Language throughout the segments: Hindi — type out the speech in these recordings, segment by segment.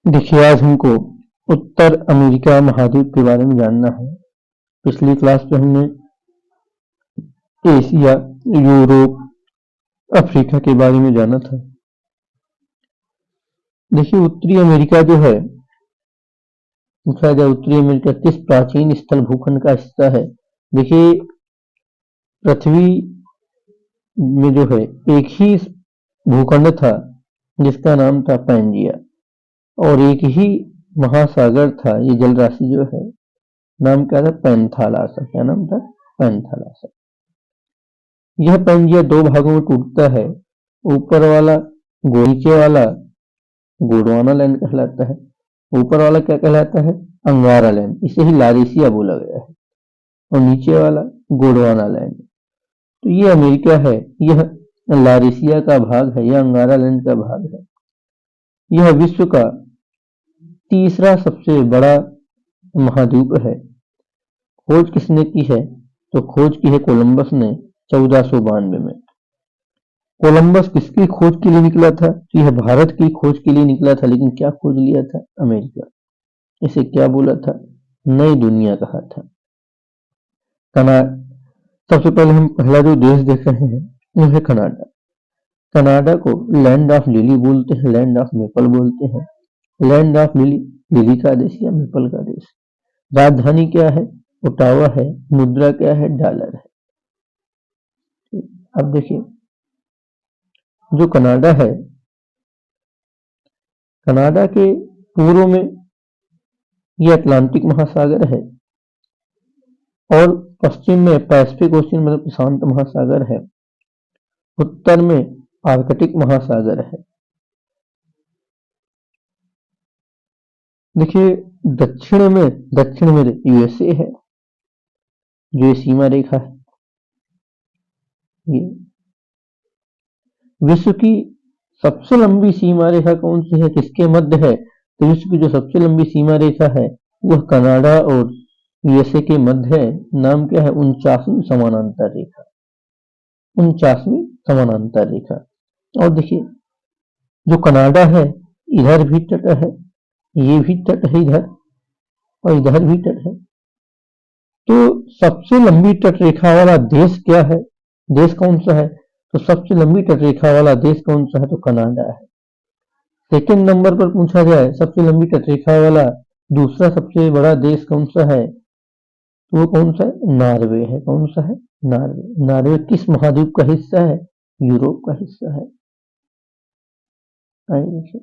देखिए, आज हमको उत्तर अमेरिका महाद्वीप के बारे में जानना है। पिछली क्लास में हमने एशिया, यूरोप, अफ्रीका के बारे में जाना था। देखिए, उत्तरी अमेरिका जो है, पूछा जाए उत्तरी अमेरिका किस प्राचीन स्थल भूखंड का हिस्सा है। देखिए, पृथ्वी में जो है एक ही भूखंड था जिसका नाम था पैंजिया, और एक ही महासागर था। ये जल राशि जो है, नाम क्या था? पैंथालासा। क्या नाम था? पैंथालासा। यह पैंजिया दो भागों में टूटता है। ऊपर वाला नीचे वाला गोंडवाना लैंड कहलाता है। ऊपर वाला क्या कहलाता है? अंगारा लैंड। इसे ही लारेशिया बोला गया है। और नीचे वाला गोंडवाना लैंड। तो ये अमेरिका है, यह लारेशिया का भाग है, यह अंगारा लैंड का भाग है। यह विश्व का तीसरा सबसे बड़ा महाद्वीप है। खोज किसने की है? तो खोज की है कोलंबस ने 1492 में। कोलंबस किसकी खोज के लिए निकला था? तो यह भारत की खोज के लिए निकला था, लेकिन क्या खोज लिया था? अमेरिका। इसे क्या बोला था? नई दुनिया कहा था। सबसे पहले हम पहला जो देश देख रहे हैं वो है कनाडा। कनाडा को लैंड ऑफ लिली बोलते हैं, लैंड ऑफ मेपल बोलते हैं। लैंड ऑफ लिली, लिली का देश या मेपल का देश। राजधानी क्या है? ओटावा है। मुद्रा क्या है? डॉलर है। अब देखिए, जो कनाडा है, कनाडा के पूर्व में ये अटलांटिक महासागर है, और पश्चिम में पैसिफिक ओशियन मतलब प्रशांत महासागर है। उत्तर में आर्कटिक महासागर है। देखिए, दक्षिण में यूएसए है, जो ये सीमा रेखा है। ये विश्व की सबसे लंबी सीमा रेखा कौन सी है, किसके मध्य है? तो विश्व की जो सबसे लंबी सीमा रेखा है वह कनाडा और यूएसए के मध्य है। नाम क्या है? 49वीं समानांतर रेखा। 49वीं समानांतर रेखा। और देखिए, जो कनाडा है, इधर भी तट है, ये भी तट है इधर, और इधर भी तट है। तो सबसे लंबी तट रेखा वाला देश क्या है? देश कौन सा है? तो सबसे लंबी तट रेखा वाला देश कौन सा है? तो कनाडा है। सेकंड नंबर पर पूछा जाए सबसे लंबी तट रेखा वाला दूसरा सबसे बड़ा देश कौन सा है, तो वो कौन सा है? नॉर्वे है। कौन सा है? नॉर्वे। नॉर्वे किस महाद्वीप का हिस्सा है? यूरोप का हिस्सा है। देखिए,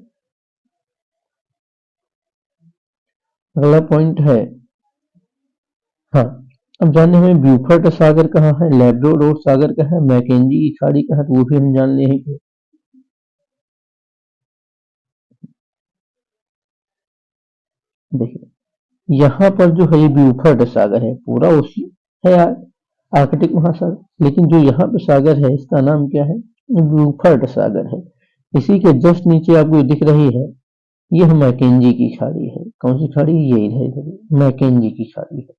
अगला पॉइंट है, हाँ, अब जानने हमें ब्यूफर्ट सागर कहाँ है, लैब्राडोर सागर कहाँ है, मैकेंजी की खाड़ी कहाँ है, तो वो भी हम जान लेंगे। देखिए, यहाँ पर जो है ये ब्यूफर्ट सागर है, पूरा उसी है यार, आर्कटिक महासागर, लेकिन जो यहाँ पे सागर है इसका नाम क्या है? ब्यूफर्ट सागर है। इसी के जस्ट नीचे आपको ये दिख रही है, यह मैकेंजी की खाड़ी है। कौन सी खाड़ी? ये इधर मैकेंजी की खाड़ी है।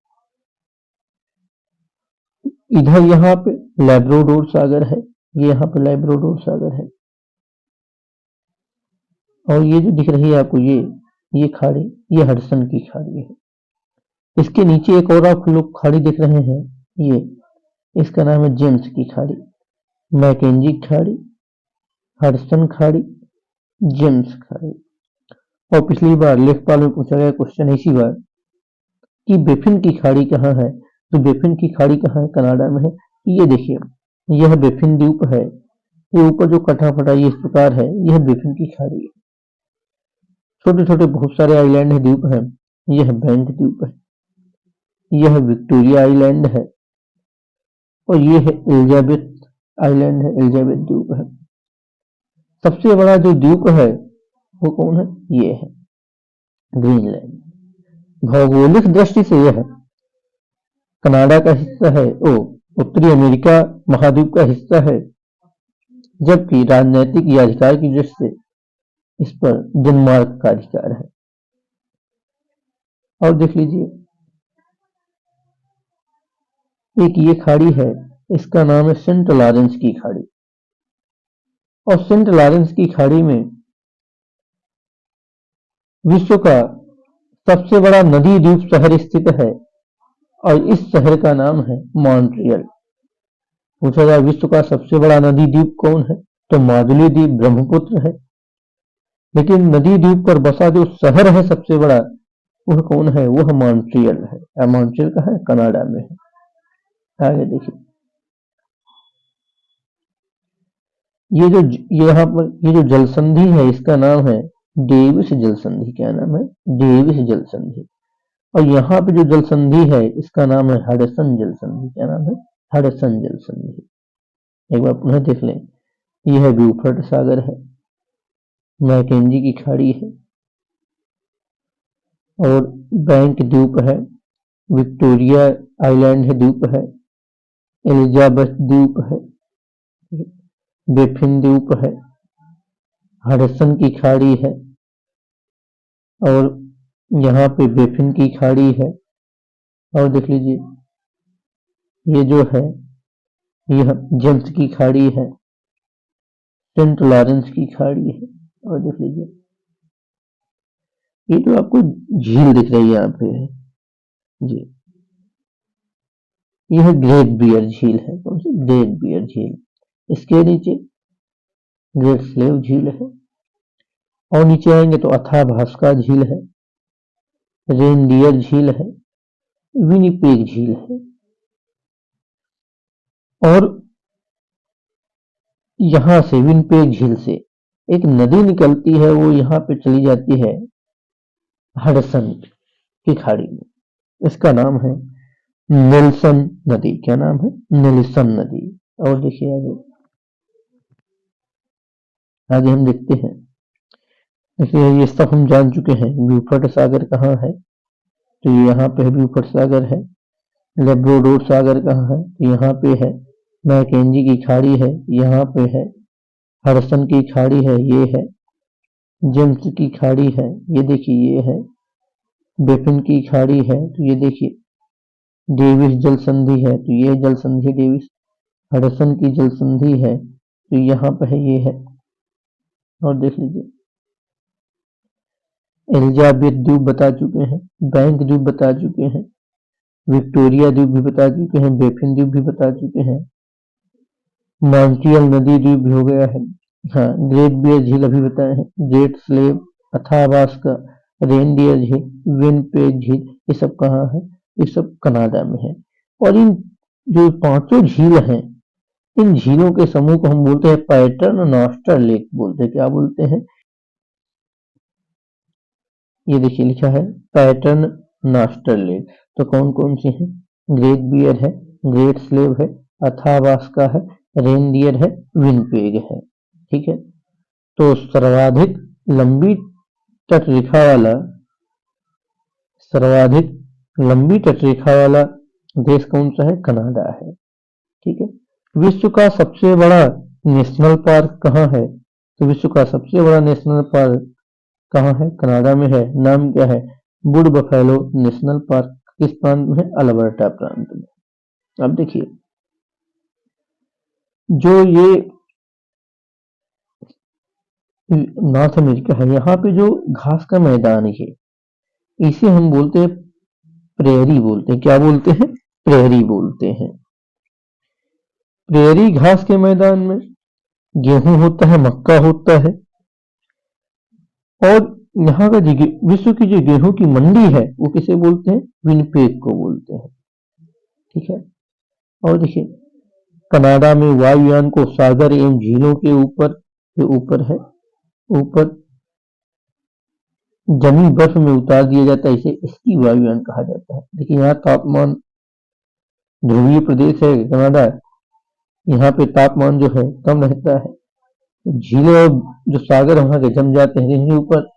इधर यहाँ पे लैब्राडोर सागर है, ये यहाँ पे लैब्राडोर सागर है। और ये जो दिख रही है आपको, ये खाड़ी, ये हडसन की खाड़ी है। इसके नीचे एक और आप लोग खाड़ी देख रहे हैं, ये इसका नाम है जेम्स की खाड़ी। मैकेंजी खाड़ी, हडसन खाड़ी, जेम्स खाड़ी। और पिछली बार लेखपाल में पूछा गया क्वेश्चन इसी बार कि बेफिन की खाड़ी कहाँ है, तो बेफिन की खाड़ी कहाँ है? कनाडा में है। ये देखिए, यह बेफिन द्वीप है, ये ऊपर जो कटा फटा ये इस प्रकार है, यह बेफिन की खाड़ी है। छोटे छोटे बहुत सारे आइलैंड है, द्वीप है। यह बैंक द्वीप है, यह विक्टोरिया आइलैंड है, और ये है एलिजाबेथ आइलैंड है, एलिजाबेथ द्वीप है। सबसे बड़ा जो द्वीप है वो कौन है? ये है ग्रीनलैंड। भौगोलिक दृष्टि से यह कनाडा का हिस्सा है, ओ उत्तरी अमेरिका महाद्वीप का हिस्सा है, जबकि राजनीतिक या अधिकार की दृष्टि से इस पर डेनमार्क का अधिकार है। और देख लीजिए, एक ये खाड़ी है, इसका नाम है सेंट लॉरेंस की खाड़ी। और सेंट लॉरेंस की खाड़ी में विश्व का सबसे बड़ा नदी द्वीप शहर स्थित है और इस शहर का नाम है मॉन्ट्रियल। पूछा जाए विश्व का सबसे बड़ा नदी द्वीप कौन है, तो माजुली द्वीप ब्रह्मपुत्र है। लेकिन नदी द्वीप पर बसा जो शहर है सबसे बड़ा, वह कौन है, वह मॉन्ट्रियल है। मॉन्ट्रियल का है, कनाडा में है। आगे देखिए, ये जो यहाँ पर ये जो जल संधि है इसका नाम है डेविस जल संधि। क्या नाम है, डेविस जल संधि। और यहाँ पे जो जल संधि है इसका नाम है हडसन जल संधि। क्या नाम है, हडसन जल संधि। एक बार पुनः देख लें, यह है ब्यूफर्ट सागर है, मैकेंजी की खाड़ी है, और बैंक द्वीप है, विक्टोरिया आइलैंड है द्वीप है, एलिजाबेथ द्वीप है, बेफिन द्वीप है, हडसन की खाड़ी है, और यहाँ पे बेफिन की खाड़ी है। और देख लीजिए ये जो है यह जेम्स की खाड़ी है, सेंट लॉरेंस की खाड़ी है। और देख लीजिए ये तो आपको झील दिख रही है यहाँ पे जी, यह ग्रेट बियर झील है। कौन सी, ग्रेट बियर झील। इसके नीचे ग्रेट स्लेव झील है, और नीचे आएंगे तो अथाह भास्का झील है, रेनडियर झील है, विनिपेग झील है। और यहां से विनिपेग झील से एक नदी निकलती है, वो यहाँ पे चली जाती है हडसन की खाड़ी में। इसका नाम है नेल्सन नदी। क्या नाम है, नेल्सन नदी। और देखिए आगे, आगे हम देखते हैं। देखिए ये सब हम जान चुके हैं। ब्यूफर्ट सागर कहाँ है, तो यहाँ पे ब्यूफर्ट सागर है। लेब्राडोर सागर कहाँ है, तो यहाँ पे है। मैकेंजी की खाड़ी है, यहाँ पे है। हडसन की खाड़ी है, ये है। जेम्स की खाड़ी है, ये देखिए ये है। बेफिन की खाड़ी है, तो ये देखिए डेविस जल संधि है, तो ये जल संधि डेविस। हडसन की जल संधि है, तो यहाँ पे है, ये है। और देख लीजिए एलिजाबेथ द्वीप बता चुके हैं, बैंक द्वीप बता चुके हैं, विक्टोरिया द्वीप भी बता चुके हैं, बेफिन द्वीप भी बता चुके हैं, मॉन्ट्रियल नदी द्वीप भी हो गया है। हाँ, ग्रेट बियर झील अभी बताए हैं, ग्रेट स्लेव, अथाबास का, रेनडियर झील, विनपेग झील, ये सब कहाँ है, ये सब कनाडा में है। और इन जो पांचों झील हैं, इन झीलों के समूह को हम बोलते हैं पैटर्न नॉस्टर लेक बोलते हैं। क्या बोलते हैं, ये देखिए लिखा है पैटर्न नॉस्टर लेक। तो कौन कौन सी है, ग्रेट बियर है, ग्रेट स्लेव है, अथाबास्का है, रेनडियर है, विनपेग है। ठीक है, तो सर्वाधिक लंबी तटरेखा वाला, सर्वाधिक लंबी तटरेखा वाला देश कौन सा है, कनाडा है। ठीक है, विश्व का सबसे बड़ा नेशनल पार्क कहाँ है, तो विश्व का सबसे बड़ा नेशनल पार्क कहाँ है, कनाडा में है। नाम क्या है, वुड बफेलो नेशनल पार्क। किस प्रांत में है, अल्बर्टा प्रांत में। अब देखिए जो ये नॉर्थ अमेरिका है, यहाँ पे जो घास का मैदान है इसे हम बोलते हैं प्रेरी बोलते हैं। क्या बोलते हैं, प्रेरी बोलते हैं। प्रेरी घास के मैदान में गेहूं होता है, मक्का होता है। और यहाँ का जो विश्व की जो गेहूं की मंडी है वो किसे बोलते हैं, विनपेग को बोलते हैं। ठीक है, और देखिए कनाडा में वायुयान को सागर एवं झीलों के ऊपर, जो ऊपर है, ऊपर जमी बर्फ में उतार दिया जाता है, इसे इसकी वायुयान कहा जाता है। देखिए यहाँ तापमान, ध्रुवीय प्रदेश है कनाडा, यहाँ पे तापमान जो है कम रहता है। झीलें और जो सागर वहां के जम जाते हैं, इनके ऊपर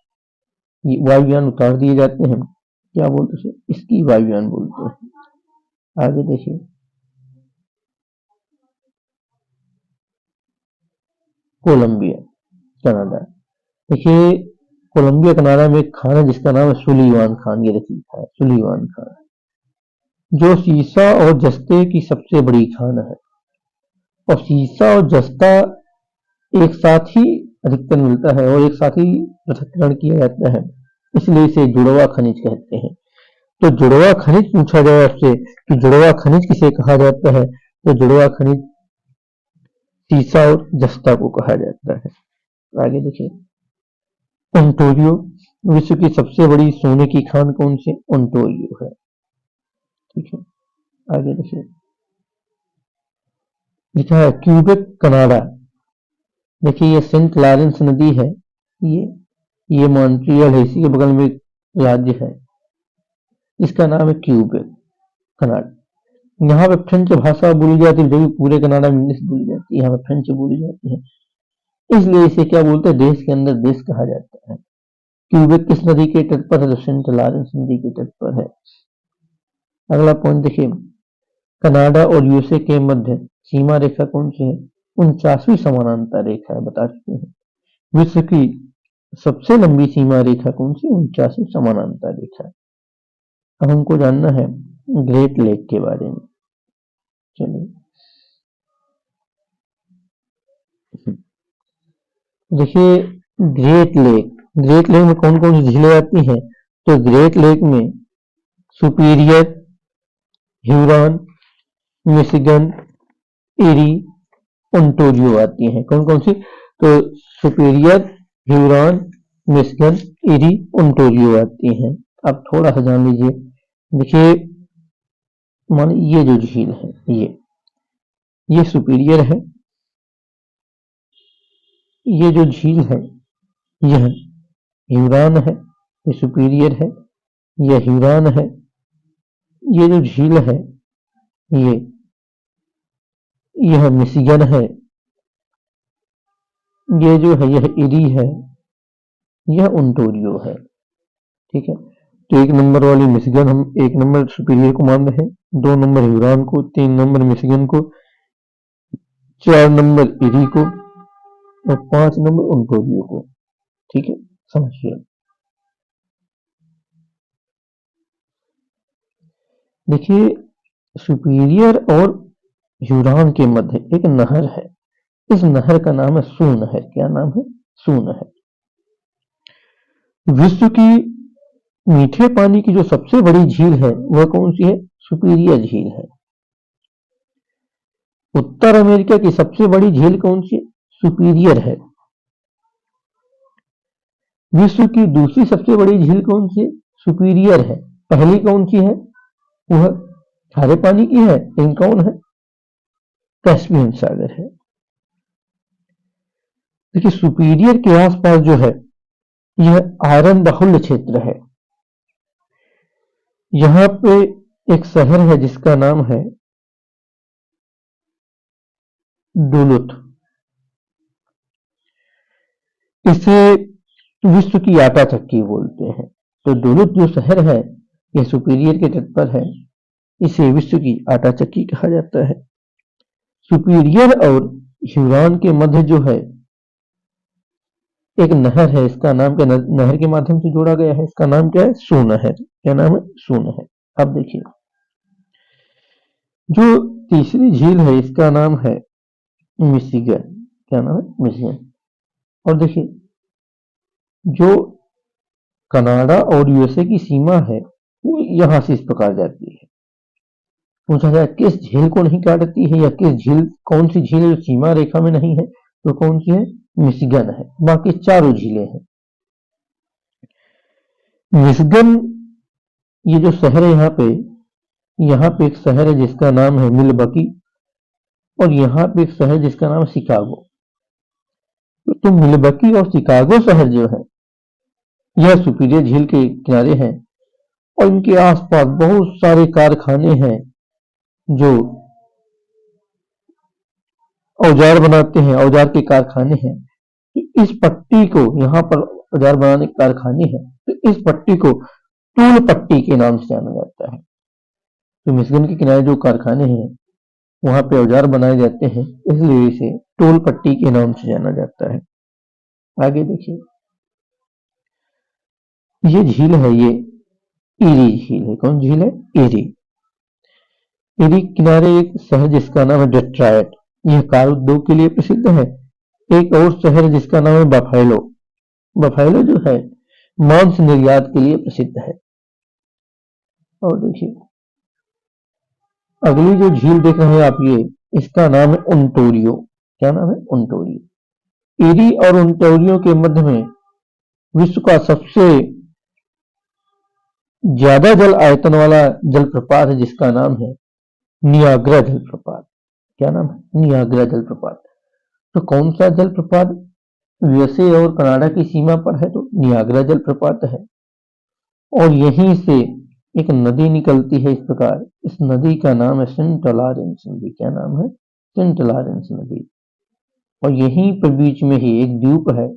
वायुयान उतार दिए जाते हैं। क्या बोलते हैं, इसकी वायुयान बोलते हैं। आगे देखिए कोलंबिया कनाडा। देखिए कोलंबिया कनाडा में एक खान है जिसका नाम है सुलिवान खान। ये देखिए सुलिवान खान, जो सीसा और जस्ते की सबसे बड़ी खान है। और सीसा और जस्ता एक साथ ही अधिकतर मिलता है और एक साथ ही पृथक्करण किया जाता है। इसलिए इसे जुड़वा खनिज कहते हैं। तो जुड़वा खनिज पूछा जाए आपसे कि जुड़वा खनिज किसे कहा जाता है, तो जुड़वा खनिज सीसा और जस्ता को कहा जाता है। आगे देखिए, ओंटारियो, विश्व की सबसे बड़ी सोने की खान कौन सी? ओंटारियो है। ठीक है, आगे देखिए, लिखा है क्यूबेक कनाडा। देखिए ये सेंट लॉरेंस नदी है, ये मॉन्ट्रियल है, इसी के बगल में एक राज्य है, इसका नाम है क्यूबेक कनाडा। यहाँ पे फ्रेंच भाषा बोली जाती है, जो भी पूरे कनाडा में इंग्लिश बोली जाती है, यहाँ पे फ्रेंच बोली जाती है, इसलिए इसे क्या बोलते हैं, देश के अंदर देश कहा जाता है। क्यूबेक किस नदी के तट पर है? तो सेंट लॉरेंस नदी के तट पर है। अगला पॉइंट देखिए, कनाडा और यूएसए के मध्य सीमा रेखा कौन सी है? 49वीं समानांतर रेखा है, बता चुके हैं। विश्व की सबसे लंबी सीमा रेखा कौन सी? 49वीं समानांतर रेखा। अब हमको जानना है ग्रेट लेक के बारे में। चलिए देखिए, ग्रेट लेक में कौन कौन सी झीलें आती हैं? तो ग्रेट लेक में सुपीरियर, ह्यूरॉन, मिशिगन, एरी, ओंटारियो आती हैं। कौन कौन सी? तो सुपीरियर, ह्यूरॉन, मिशिगन, एरी, ओंटारियो आती हैं। अब थोड़ा सा जान लीजिए, देखिए मान ये जो झील है, ये सुपीरियर है, ये जो झील है यह ह्यूरॉन है, ये सुपीरियर है, यह ह्यूरॉन है, ये जो झील है यह मिशिगन है, ये जो है यह एरी है, यह ओंटारियो है। ठीक है, तो 1 नंबर वाली मिशिगन, हम 1 नंबर सुपीरियर को मान रहे हैं, 2 नंबर ह्यूरॉन को, 3 नंबर मिशिगन को, 4 नंबर एरी को और 5 नंबर ओंटारियो को। ठीक है, समझिए। देखिए, सुपीरियर और ह्यूरॉन के मध्य एक नहर है, इस नहर का नाम है सू नहर। क्या नाम है? सू नहर। विश्व की मीठे पानी की जो सबसे बड़ी झील है वह कौन सी है? सुपीरियर झील है। उत्तर अमेरिका की सबसे बड़ी झील कौन सी? सुपीरियर है। विश्व की दूसरी सबसे बड़ी झील कौन सी? सुपीरियर है। पहली कौन सी है? वह खारे पानी की है, लेकिन कौन है? कैस्पियन सागर है। देखिए, सुपीरियर के आसपास जो है यह आयरन बहुल्य क्षेत्र है। यहां पे एक शहर है जिसका नाम है डुलुथ। इसे विश्व की आटा चक्की बोलते हैं। तो डुलुथ जो शहर है यह सुपीरियर के तट पर है, इसे विश्व की आटा चक्की कहा जाता है। सुपीरियर और ह्यूरॉन के मध्य जो है एक नहर है, इसका नाम क्या? नहर के माध्यम से जोड़ा गया है, इसका नाम क्या है? सू नहर। क्या नाम है? सू नहर। अब देखिए, जो तीसरी झील है इसका नाम है मिशिगन। क्या नाम है? मिशिगन। और देखिए, जो कनाडा और यूएसए की सीमा है वो यहां से इस प्रकार जाती है। पूछा जाए किस झील को नहीं काटती है या किस झील, कौन सी झील जो सीमा रेखा में नहीं है, तो कौन सी है? मिशिगन है। बाकी चारों झीलें हैं। मिशिगन, ये जो शहर है यहाँ पे एक शहर है जिसका नाम है मिलवकी, और यहाँ पे एक शहर जिसका नाम है शिकागो। तो मिलवकी और शिकागो शहर जो है यह सुपीरियर झील के किनारे हैं, और इनके आसपास बहुत सारे कारखाने हैं जो औजार बनाते हैं, औजार के कारखाने हैं। इस पट्टी को, यहाँ पर औजार बनाने के कारखाने हैं, तो इस पट्टी को टूल पट्टी के नाम से जाना जाता है। तो मिशिगन के किनारे जो कारखाने हैं वहां पे औजार बनाए जाते हैं, इसलिए इसे टोल पट्टी के नाम से जाना जाता है। आगे देखिए, ये झील है, ये एरी झील है। कौन झील है? एरी। एरी किनारे एक शहर जिसका नाम है डेट्रॉयट, यह कार उद्योग के लिए प्रसिद्ध है। एक और शहर जिसका नाम है बफेलो। बफेलो जो है मांस निर्यात के लिए प्रसिद्ध है। और देखिए अगली जो झील देख रहे हैं आप, ये इसका नाम है ओंटारियो। क्या नाम है? ओंटारियो। ईरी और ओंटारियो के मध्य में विश्व का सबसे ज्यादा जल आयतन वाला जलप्रपात है, जिसका नाम है नियाग्रा जलप्रपात। क्या नाम है? नियाग्रा जलप्रपात। तो कौन सा जलप्रपात यूएसए और कनाडा की सीमा पर है? तो नियाग्रा जलप्रपात है। और यहीं से एक नदी निकलती है इस प्रकार। इस नदी का नाम है सेंट लॉरेंस नदी। क्या नाम है? सेंट लॉरेंस नदी। और यहीं पर बीच में ही एक द्वीप है,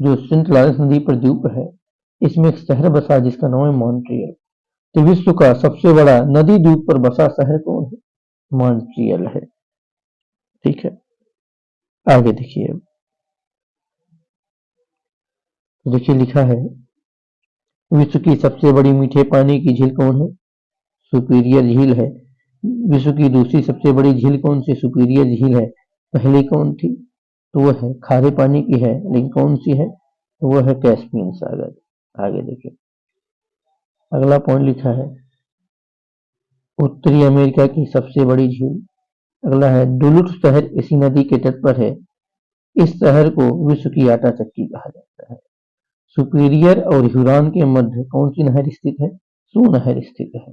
जो सेंट लॉरेंस नदी पर द्वीप है। इसमें एक शहर बसा जिसका नाम है मॉन्ट्रियल। तो विश्व का सबसे बड़ा नदी द्वीप पर बसा शहर कौन है? मॉन्ट्रियल है। ठीक है, आगे देखिए। देखिए लिखा है विश्व की सबसे बड़ी मीठे पानी की झील कौन है? सुपीरियर झील है। विश्व की दूसरी सबसे बड़ी झील कौन सी? सुपीरियर झील है। पहली कौन थी? तो वह है खारे पानी की है, लेकिन कौन सी है? तो वह है कैस्पियन सागर। आगे देखिए अगला पॉइंट लिखा है उत्तरी अमेरिका की सबसे बड़ी झील। अगला है डुलुथ शहर इसी नदी के तट पर है। इस शहर को विश्व की आटा चक्की कहा जाता है। सुपीरियर और ह्यूरॉन के मध्य कौन सी नहर स्थित है? सू नहर स्थित है।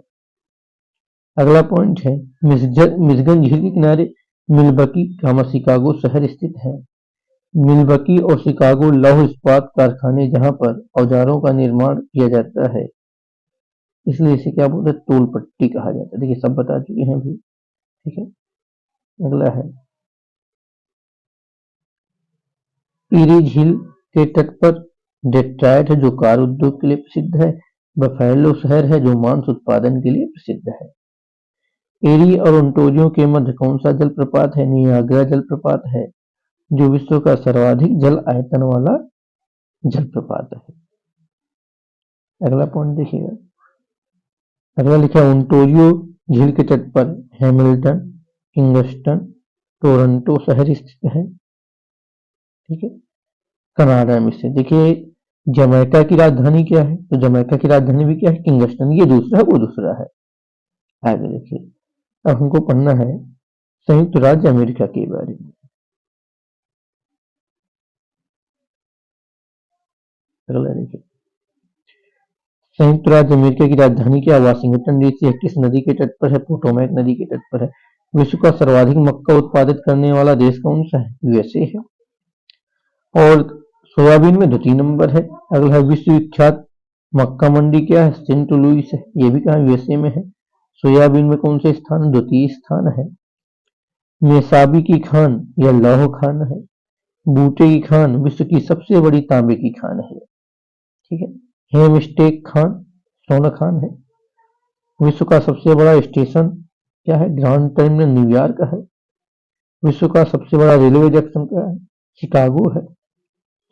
अगला पॉइंट है मिशिगन झील के किनारे मिल्वकी शिकागो शहर स्थित है। मिल्वकी और शिकागो लौह इस्पात कारखाने जहां पर औजारों का निर्माण किया जाता है, इसलिए इसे क्या बोलते हैं? टोल पट्टी कहा जाता है। देखिए सब बता चुके हैं अभी। ठीक है, अगला है ईरी झील के तट पर डेट्रॉयट है, जो कार उद्योग के लिए प्रसिद्ध है। बफेलो शहर है, जो मांस उत्पादन के लिए प्रसिद्ध है। एरी और ओंटारियो के मध्य कौन सा जलप्रपात है? नियाग्रा जलप्रपात है, जो विश्व का सर्वाधिक जल आयतन वाला जलप्रपात है। अगला पॉइंट देखिएगा। अगला लिखा है ओंटारियो झील के तट पर हैमिल्टन, किंगस्टन, टोरंटो शहर स्थित है। ठीक है, कनाडा में से। देखिए जमैका की राजधानी क्या है? तो जमैका की राजधानी भी क्या है? किंगस्टन। ये दूसरा है, वो दूसरा है। आगे देखिए अब हमको पढ़ना है संयुक्त राज्य अमेरिका के बारे में। अगला देखिए संयुक्त राज्य अमेरिका की राजधानी क्या? वाशिंगटन डीसी है। किस नदी के तट पर है? पोटोमैक नदी के तट पर है। विश्व का सर्वाधिक मक्का उत्पादित करने वाला देश कौन सा है? यूएसए है। और सोयाबीन में द्वितीय नंबर है। अगला है विश्व विख्यात मक्का मंडी क्या है? सेंट लुइस है। ये भी कहा? यूएसए में है। सोयाबीन में कौन से स्थान? द्वितीय स्थान है। मेसाबी की खान यह लौह खान है। बूटे की खान विश्व की सबसे बड़ी तांबे की खान है। ठीक है, हेमस्टेक खान सोना खान है। विश्व का सबसे बड़ा स्टेशन क्या है? ग्रांड टर्मिनल न्यूयॉर्क है। विश्व का सबसे बड़ा रेलवे जंक्शन क्या है? शिकागो है।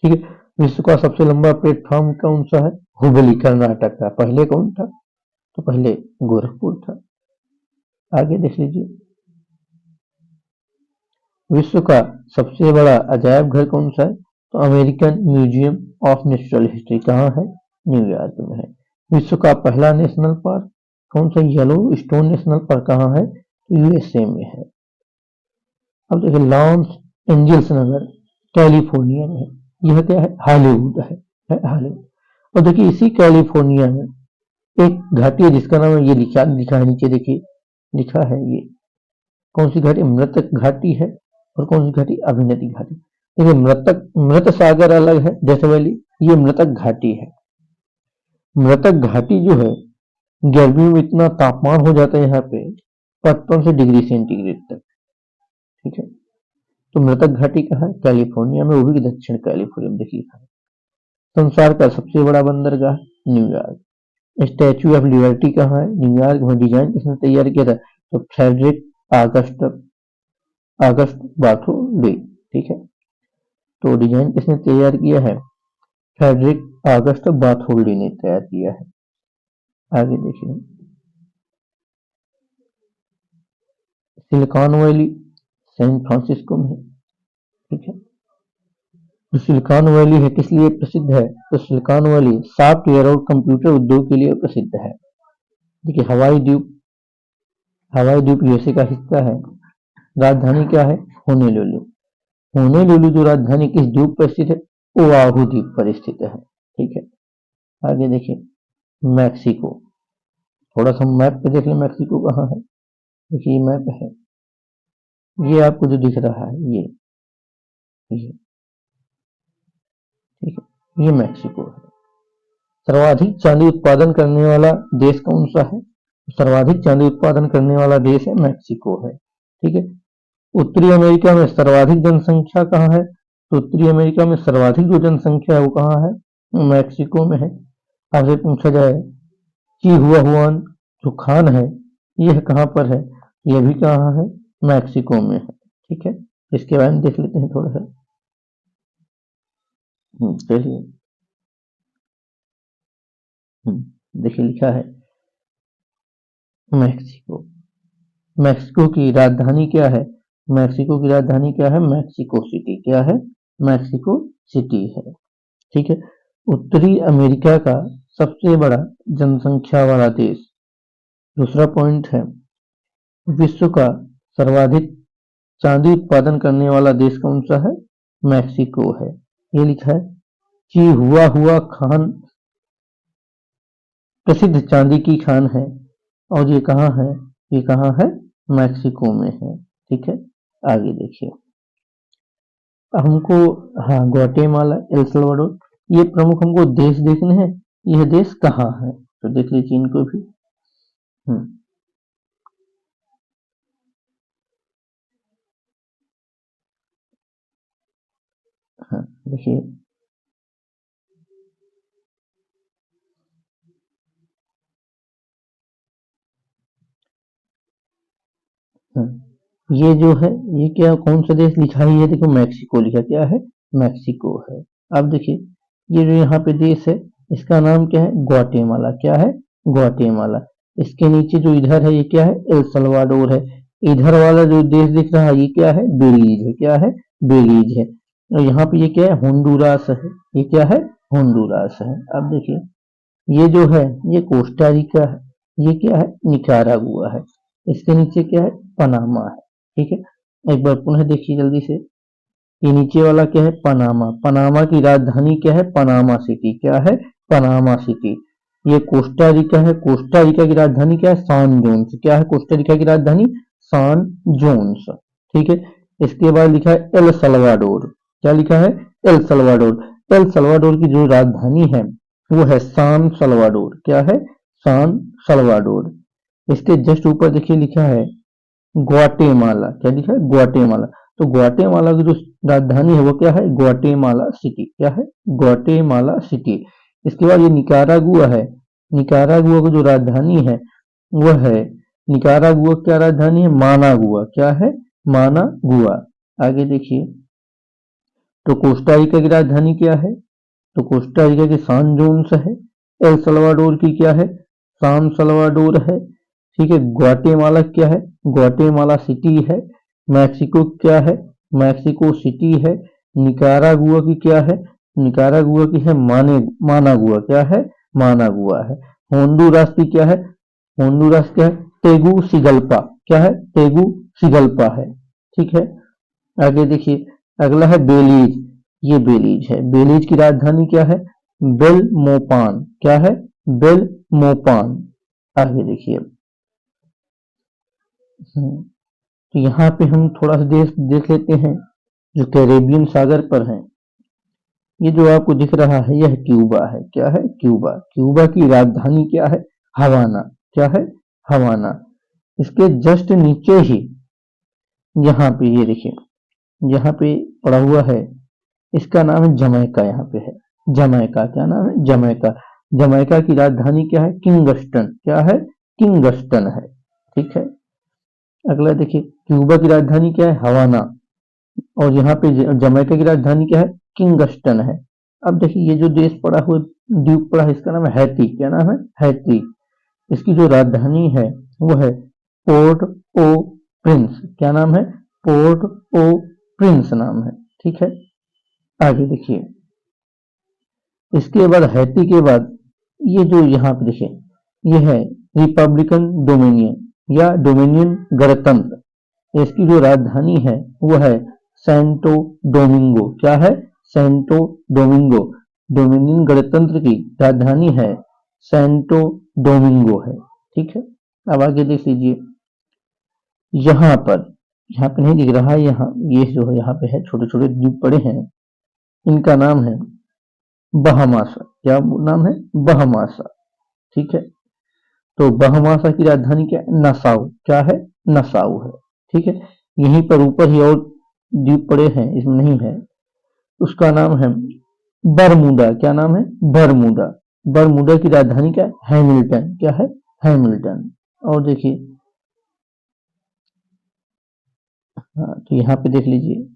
ठीक है, विश्व का सबसे लंबा प्लेटफॉर्म कौन सा है? हुबली कर्नाटक का। पहले कौन था? तो पहले गोरखपुर था। आगे देख लीजिए विश्व का सबसे बड़ा अजायब घर कौन सा है? तो American museum of natural history कहाँ है? न्यूयॉर्क में है। विश्व का पहला नेशनल पार्क कौन सा? येलो स्टोन नेशनल पार्क कहाँ है? तो यूएसए में है। अब देखिए लॉस एंजल्स नगर कैलिफोर्निया में है। यह क्या है? हॉलीवुड है हॉलीवुड। और देखिए इसी कैलिफोर्निया में एक घाटी है जिसका नाम है, ये लिखा लिखा है नीचे देखिए, लिखा है ये कौन सी घाटी? मृतक घाटी है। और कौन सी घाटी? अभिनति घाटी। देखिए मृत सागर अलग है, डेथ वैली। ये मृतक घाटी है। मृतक घाटी जो है गर्मियों में इतना तापमान हो जाता है यहाँ पे 55 डिग्री सेंटीग्रेड तक। ठीक है, तो मृतक घाटी कहाँ है? कैलिफोर्निया में, वो भी दक्षिण कैलिफोर्निया में। देखिए संसार का सबसे बड़ा बंदरगाह न्यूयॉर्क। स्टैच्यू ऑफ लिबर्टी कहाँ है? न्यूयॉर्क में। डिजाइन किसने तैयार किया था? तो फ्रेडरिक आगस्ट अगस्त बार्थोल्डी। ठीक है, तो डिजाइन किसने तैयार किया है? फ्रेडरिक अगस्त बार्थोल्डी ने तैयार किया है। आगे देखिए सिलिकॉन वैली सैन फ्रांसिस्को में है। ठीक है, जो सिलिकॉन वैली है किस लिए प्रसिद्ध है? तो सिलिकॉन वैली सॉफ्टवेयर और कंप्यूटर उद्योग के लिए प्रसिद्ध है। देखिए हवाई द्वीप यूएसए का हिस्सा है। राजधानी क्या है? होनोलुलु। होनोलुलु जो राजधानी किस द्वीप पर स्थित है? ओआहू द्वीप पर स्थित है। ठीक है, आगे देखिए मैक्सिको। थोड़ा सा मैप पे देख लें मैक्सिको कहाँ है। देखिए मैप है, ये आपको जो दिख रहा है ये ठीक है, ये मैक्सिको है। सर्वाधिक चांदी उत्पादन करने वाला देश कौन सा है? सर्वाधिक चांदी उत्पादन करने वाला देश है मैक्सिको है। ठीक है, उत्तरी अमेरिका में सर्वाधिक जनसंख्या कहाँ है? तो उत्तरी अमेरिका में सर्वाधिक जो जनसंख्या है वो कहाँ है? मैक्सिको में है। आपसे पूछा जाए चिहुआहुआन जो खान है यह कहाँ पर है? यह भी कहाँ है? मैक्सिको में है। ठीक है, इसके बारे में देख लेते हैं थोड़ा सा। चलिए देखिए लिखा है मैक्सिको। मैक्सिको की राजधानी क्या है? मैक्सिको की राजधानी क्या है? Mexico city. क्या है? मैक्सिको सिटी है। ठीक है, उत्तरी अमेरिका का सबसे बड़ा जनसंख्या वाला देश। दूसरा पॉइंट है विश्व का सर्वाधिक चांदी उत्पादन करने वाला देश कौन सा है? मैक्सिको है। ये लिखा है चिहुआहुआ खान प्रसिद्ध चांदी की खान है और ये कहाँ है? ये कहाँ है? मैक्सिको में है। ठीक है, आगे देखिए हमको, हाँ ग्वाटेमाला, एल सल्वाडोर, ये प्रमुख हमको देश देखने हैं। यह देश कहाँ है? तो देख लीजिए इनको भी। हाँ देखिए हाँ, ये जो है ये क्या कौन सा देश लिखा है? ये देखो मैक्सिको लिखा। क्या है? मैक्सिको है। अब देखिए ये जो यहाँ पे देश है इसका नाम क्या है? ग्वाटेमाला। क्या है? ग्वाटेमाला। इसके नीचे जो इधर है ये क्या है? एल सल्वाडोर है। इधर वाला जो देश दिख रहा है ये क्या है? बेलीज है। क्या है? बेलीज है। और यहाँ पे ये क्या है? होंडुरास है। ये क्या है? होंडुरास है। अब देखिए ये जो है ये कोस्टा रिका है। ये क्या है? निकारागुआ है। इसके नीचे क्या है? पनामा है। ठीक है, एक बार पुनः देखिए जल्दी से। ये नीचे वाला क्या है? पनामा। पनामा की राजधानी क्या है? Panama city. क्या है? Panama city. ये कोस्टा रिका है। कोस्टा रिका की राजधानी क्या है? San Jones. क्या है कोस्टा रिका की राजधानी? San Jones. ठीक है, इसके बाद लिखा है एल सल्वाडोर। क्या लिखा है? El Salvador. एल सल्वाडोर की जो राजधानी है वो है सान सल्वाडोर। क्या है? सान सल्वाडोर। इसके जस्ट ऊपर देखिए लिखा है ग्वाटेमाला। क्या लिखा है? ग्वाटेमाला। तो ग्वाटेमाला की जो राजधानी है वो क्या है? Guatemala city. क्या है? Guatemala city. इसके बाद ये निकारागुआ है। निकारागुआ की जो राजधानी है वो है, निकारागुआ क्या राजधानी है? मानागुआ। क्या है? मानागुआ। आगे देखिए तो कोस्टारिका की राजधानी क्या है? तो कोस्टारिका की सान जोन्स है। एल सल्वाडोर की क्या है? सान सल्वाडोर है। ठीक है, ग्वाटेमाला क्या है? ग्वाटेमाला सिटी है। मैक्सिको क्या है? मैक्सिको सिटी है। निकारागुआ की क्या है? निकारागुआ की है मानागुआ। क्या है? मानागुआ है। होंडुरास की क्या है? होंडुरास क्या है? तेगु सिगल्पा। क्या है? तेगु सिगल्पा है। ठीक है, आगे देखिए अगला है बेलीज। ये बेलीज है। बेलीज की राजधानी क्या है? बेलमोपान। क्या है? बेलमोपान। आगे देखिए तो यहाँ पे हम थोड़ा सा देश देख लेते हैं जो कैरेबियन सागर पर है। ये जो आपको दिख रहा है यह क्यूबा है। क्या है? क्यूबा। क्यूबा की राजधानी क्या है? हवाना। क्या है? हवाना। इसके जस्ट नीचे ही यहाँ पे ये देखिए यहाँ पे पड़ा हुआ है, इसका नाम है जमैका। यहाँ पे है जमैका। क्या नाम है? जमैका। जमैका की राजधानी क्या है? किंगस्टन। क्या है? किंगस्टन है। ठीक है, अगला देखिए क्यूबा की राजधानी क्या है? हवाना। और यहाँ पे जमैका की राजधानी क्या है? किंगस्टन है। अब देखिए ये जो देश पड़ा हुआ द्वीप पड़ा है इसका नाम है हैती। क्या नाम है? हैती। इसकी जो राजधानी है वो है पोर्ट ओ प्रिंस। क्या नाम है? पोर्ट ओ प्रिंस नाम है। ठीक है, आगे देखिए, इसके बाद हैती के बाद ये जो यहाँ पे देखिए, ये है रिपब्लिकन डोमिनियन या डोमिनियन गणतंत्र। इसकी जो राजधानी है वो है सैंटो डोमिंगो। क्या है? Santo Domingo. डोमिनियन गणतंत्र की राजधानी है सैंटो डोमिंगो है। ठीक है, अब आगे देख लीजिए, यहाँ पर, यहाँ पे नहीं दिख रहा है, यहाँ ये जो है यहाँ पे है, छोटे छोटे द्वीप पड़े हैं, इनका नाम है बहामासा। क्या नाम है? बहामासा। ठीक है, तो बहामासा की राजधानी क्या है? नसाउ। क्या है? नसाउ है। ठीक है, यहीं पर ऊपर ही और द्वीप पड़े हैं, इसमें नहीं है, उसका नाम है बरमूडा। क्या नाम है? बरमूडा। बरमूडा की राजधानी क्या है? हैमिल्टन। क्या है? हैमिल्टन। और देखिए, हाँ तो यहाँ पे देख लीजिए,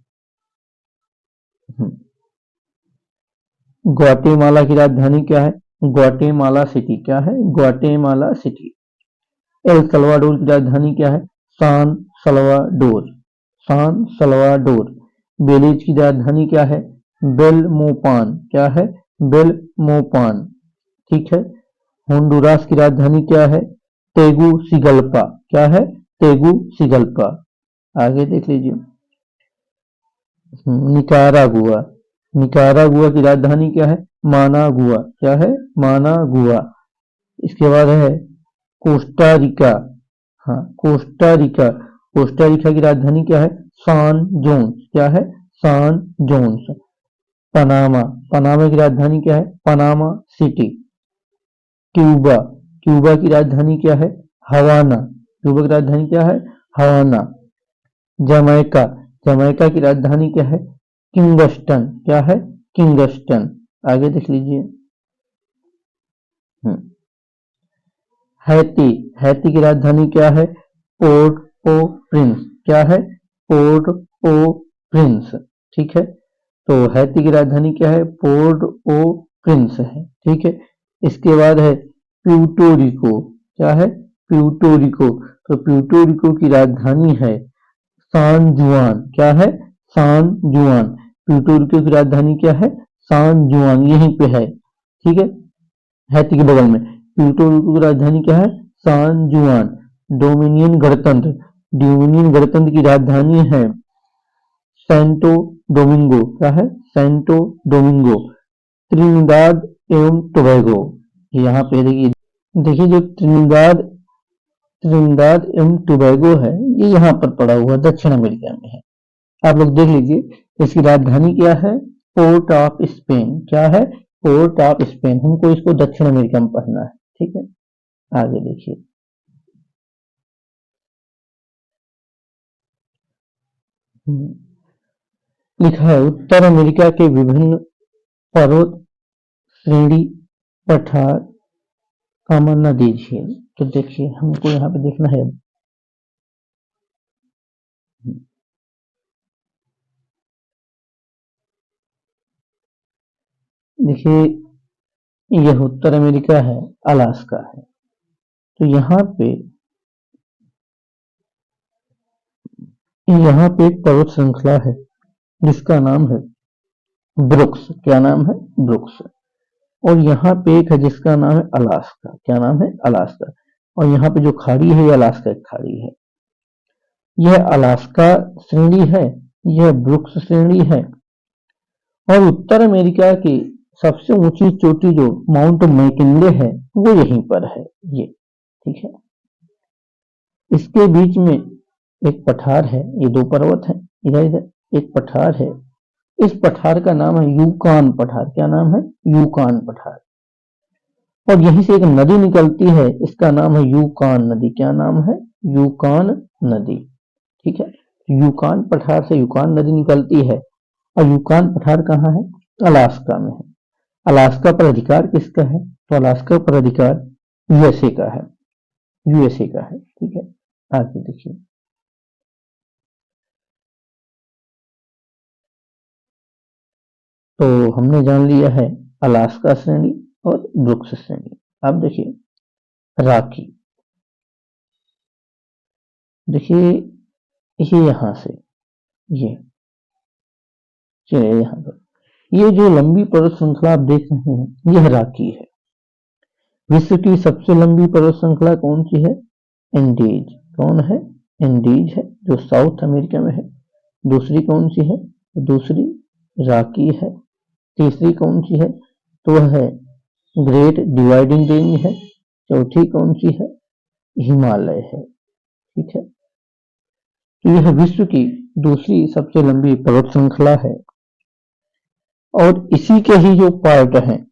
ग्वाटेमाला की राजधानी क्या है? Guatemala city. क्या है? Guatemala city. एल सल्वाडोर की राजधानी क्या है? सान सल्वाडोर। सान सल्वाडोर। बेलीज की राजधानी क्या है? बेलमोपान। क्या है? बेलमोपान। ठीक है, होंडुरास की राजधानी क्या है? तेगुसिगल्पा। क्या है? तेगुसिगल्पा। आगे देख लीजिए, निकारागुआ। निकारागुआ की राजधानी क्या है? मानागुआ। क्या है? मानागुआ। इसके बाद है कोस्टा रिका। हाँ, कोस्टा रिका। कोस्टा रिका की राजधानी क्या है? सान जोन्स। क्या है? सान जोन्स। पनामा। पनामा की राजधानी क्या है? Panama city. क्यूबा। क्यूबा की राजधानी क्या है? हवाना। क्यूबा की राजधानी क्या है? हवाना। जमैका। जमैका की राजधानी क्या है? किंगस्टन। क्या है? किंगस्टन। आगे देख लीजिए, हैती। हैती की राजधानी क्या है? पोर्ट ओ प्रिंस। क्या है? पोर्ट ओ प्रिंस। ठीक है, तो हैती की राजधानी क्या है? पोर्ट ओ प्रिंस है। ठीक है, इसके बाद है प्यूटोरिको। क्या है? प्यूटोरिको। तो प्यूटोरिको की राजधानी है सान जुआन। क्या है? सान जुआन। प्यूटोरिको की राजधानी क्या है? सान जुआन, यहीं पे है। ठीक है, हैती के बगल में। प्यूर्टो रिको की राजधानी क्या है? सान जुआन। डोमिनियन गणतंत्र। डोमिनियन गणतंत्र की राजधानी है सैंटो डोमिंगो। क्या है? Santo Domingo. त्रिनिदाद एवं टोबैगो, यहाँ पे देखिए, देखिए जो त्रिनिदाद त्रिनिदाद एवं टोबैगो है, ये यहाँ पर पड़ा हुआ दक्षिण अमेरिका में है। आप लोग देख लीजिए, इसकी राजधानी क्या है? Port of Spain. क्या है? Port of Spain. हमको इसको दक्षिण अमेरिका में पढ़ना है। ठीक है, आगे देखिए, लिखा है उत्तर अमेरिका के विभिन्न पर्वत श्रेणी पठार का वर्णन दीजिए। तो देखिए, हमको यहाँ पे देखना है, देखिए, यह उत्तर अमेरिका है, अलास्का है। तो यहाँ पे एक पर्वत श्रृंखला है जिसका नाम है ब्रुक्स। क्या नाम है? ब्रुक्स। और यहाँ पे एक है जिसका नाम है अलास्का। क्या नाम है? अलास्का। और यहाँ पे जो खाड़ी है, ये अलास्का की खाड़ी है। यह अलास्का श्रेणी है, यह ब्रुक्स श्रेणी है। और उत्तर अमेरिका की सबसे ऊंची चोटी जो माउंट मैकिनले है, वो यहीं पर है, ये। ठीक है, इसके बीच में एक पठार है, ये दो पर्वत है, इधर इधर एक पठार है। इस पठार का नाम है यूकान पठार। क्या नाम है? यूकान पठार। और यहीं से एक नदी निकलती है, इसका नाम है यूकान नदी। क्या नाम है? यूकान नदी। ठीक है, यूकान पठार से यूकान नदी निकलती है। और यूकान पठार कहाँ है? अलास्का में है। अलास्का पर अधिकार किसका है? तो अलास्का पर अधिकार यूएसए का है। यूएसए का है। ठीक है, आगे देखिए, तो हमने जान लिया है अलास्का श्रेणी और ब्रुक्स श्रेणी। अब देखिए, राखी। देखिए, ये यहां से, ये चलिए यहाँ पर, ये जो लंबी पर्वत श्रृंखला आप देख रहे हैं यह राकी है। विश्व की सबसे लंबी पर्वत श्रृंखला कौन सी है? एंडीज। कौन है? एंडीज है, जो साउथ अमेरिका में है। दूसरी कौन सी है? दूसरी राकी है। तीसरी कौन सी है? तो वह है ग्रेट डिवाइडिंग रेंज है। चौथी कौन सी है? हिमालय है। ठीक है, तो यह विश्व की दूसरी सबसे लंबी पर्वत श्रृंखला है और इसी के ही जो पार्ट हैं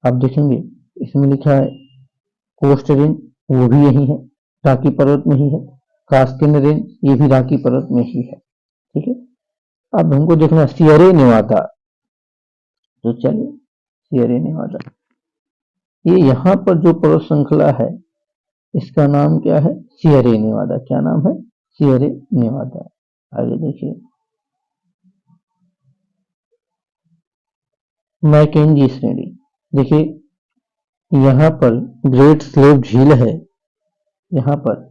आप देखेंगे इसमें लिखा है कोस्ट रेंज, वो भी यही है, राकी पर्वत में ही है। कास्केन रेंज, ये भी राकी पर्वत में ही है। ठीक है, अब हमको देखना सियरे नेवादा। तो चलिए सियरे नेवादा, ये यहाँ पर जो पर्वत श्रृंखला है इसका नाम क्या है? सियरे नेवादा। क्या नाम है? सियरे नेवादा। आगे देखिए मैकेंजी श्रेणी। देखिए यहाँ पर ग्रेट स्लेव झील है, यहाँ पर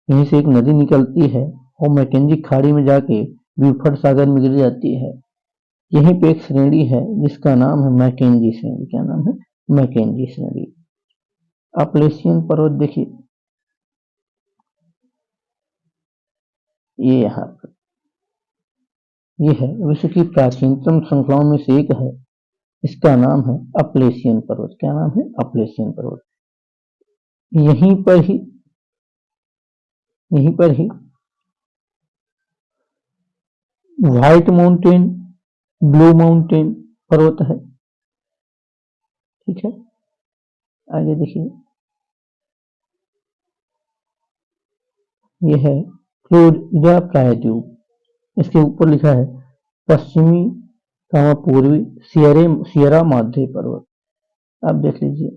यहीं से एक नदी निकलती है और मैकेंजी खाड़ी में जाके ब्यूफर्ट सागर में गिर जाती है। यहीं पे एक श्रेणी है जिसका नाम है मैकेंजी श्रेणी। क्या नाम है? मैकेंजी श्रेणी। अपलेशियन पर्वत देखिए, ये यहाँ पर ये है विश्व की प्राचीनतम श्रृंखलाओं में से एक है। इसका नाम है अपलेशियन पर्वत। क्या नाम है? अपलेशियन पर्वत। यहीं पर ही व्हाइट माउंटेन, ब्लू माउंटेन पर्वत है। ठीक है, आगे देखिए यह है फ्लोरिडा प्रायद्वीप। इसके ऊपर लिखा है पश्चिमी पूर्वी सियरा माध्य पर्वत। आप देख लीजिए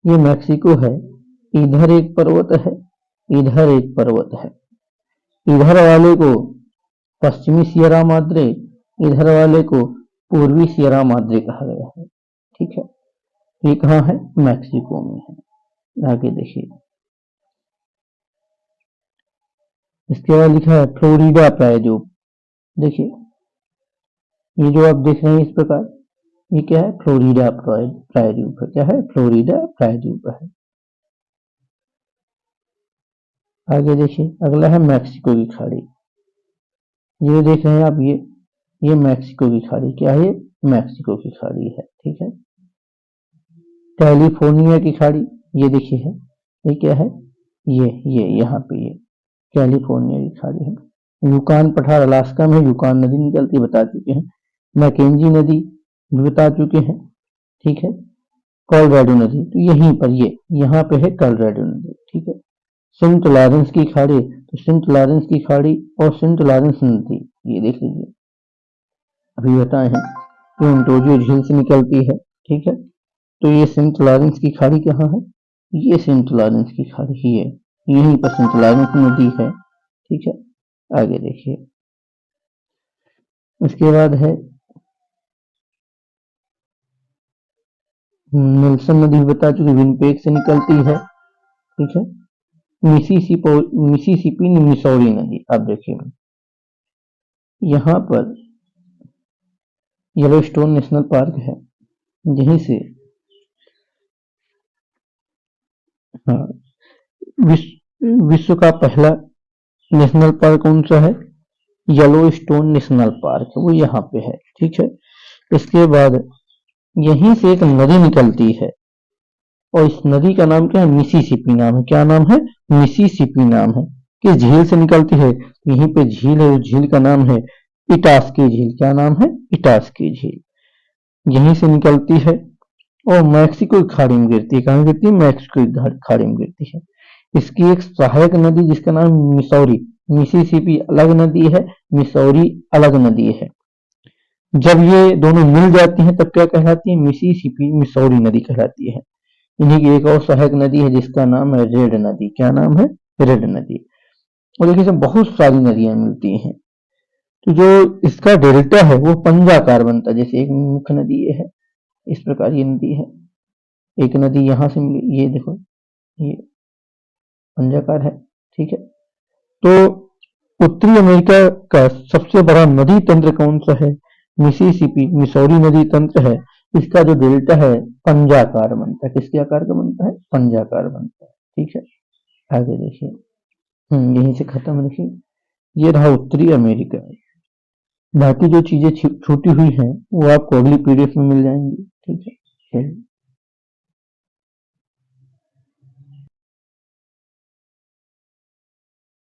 ये मैक्सिको है, इधर एक पर्वत है, इधर एक पर्वत है। इधर वाले को पश्चिमी सियरा माद्रे, इधर वाले को पूर्वी सियरा माद्रे कहा गया है। ठीक है, ये कहाँ है? मैक्सिको में है। आगे देखिए इसके बाद लिखा है फ्लोरिडा प्रायद्वीप। देखिए ये जो आप देख रहे हैं इस प्रकार, ये क्या है? फ्लोरिडा प्रायद्वीप है। क्या है? फ्लोरिडा प्रायद्वीप है। आगे देखिए अगला है मैक्सिको की खाड़ी। ये देख रहे हैं आप, ये मैक्सिको की खाड़ी। क्या है? ये मैक्सिको की खाड़ी है। ठीक है, कैलिफोर्निया की खाड़ी ये देखिए है, ये क्या है? ये यहाँ पे ये कैलिफोर्निया की खाड़ी है। यूकान पठार अलास्का में यूकान नदी निकलती बता चुके हैं। मैकेंजी नदी भी बता चुके हैं। ठीक है, कोलोराडो नदी तो यहीं पर ये यहाँ पे है कोलोराडो नदी। ठीक है, सेंट लॉरेंस की खाड़ी, तो सेंट लॉरेंस की खाड़ी और सेंट लॉरेंस नदी ये देख लीजिए अभी बताए हैं कि ओंटारियो झील से निकलती है। ठीक है, तो ये सेंट लॉरेंस की खाड़ी कहाँ है? ये सेंट लॉरेंस की खाड़ी ही है, यहीं पर सेंट लॉरेंस नदी है। ठीक है, आगे देखिए उसके बाद है नेल्सन नदी बता चुके, विनपेग से निकलती है। ठीक है, मिसिसिपी मिसौरी नदी। आप देखिए यहाँ पर येलोस्टोन नेशनल पार्क है, यहीं से हाँ विश्व का पहला नेशनल पार्क कौन सा है? येलोस्टोन नेशनल पार्क, वो यहाँ पे है। ठीक है, इसके बाद यहीं से एक नदी निकलती है और इस नदी का नाम क्या है? मिसिसिपी नाम है। क्या नाम है? मिसिसिपी नाम है। किस झील से निकलती है? यहीं पे झील है, उस झील का नाम है इटास्की झील। क्या नाम है? इटास्की झील। यहीं से निकलती है और मैक्सिको की खाड़ी में गिरती है। कहाँ गिरती है? मैक्सिको की खाड़ी में गिरती है। इसकी एक सहायक नदी जिसका नाम मिसौरी, मिसिसिपी अलग नदी है, मिसौरी अलग नदी है। जब ये दोनों मिल जाती हैं तब क्या कहलाती है? मिसिसिपी मिसौरी नदी कहलाती है। इन्हीं की एक और सहायक नदी है जिसका नाम है रेड नदी। क्या नाम है? रेड नदी। और देखिए इसमें बहुत सारी नदियां मिलती हैं, तो जो इसका डेल्टा है वो पंजाकार बनता है। जैसे एक मुख्य नदी ये है, इस प्रकार ये नदी है, एक नदी यहां से मिली, ये देखो ये पंजाकार है। ठीक है, तो उत्तरी अमेरिका का सबसे बड़ा नदी तंत्र कौन सा है? मिसिसिपी, मिसौरी नदी तंत्र है। इसका जो डेल्टा है पंजाकार बनता है। किसके आकार का बनता है? पंजाकार बनता है। ठीक है, आगे देखिए। यहीं से खत्म। देखिए, ये रहा उत्तरी अमेरिका। बाकी जो चीजें छूटी हुई हैं वो आपको अगली पीडीएफ में मिल जाएंगी। ठीक है।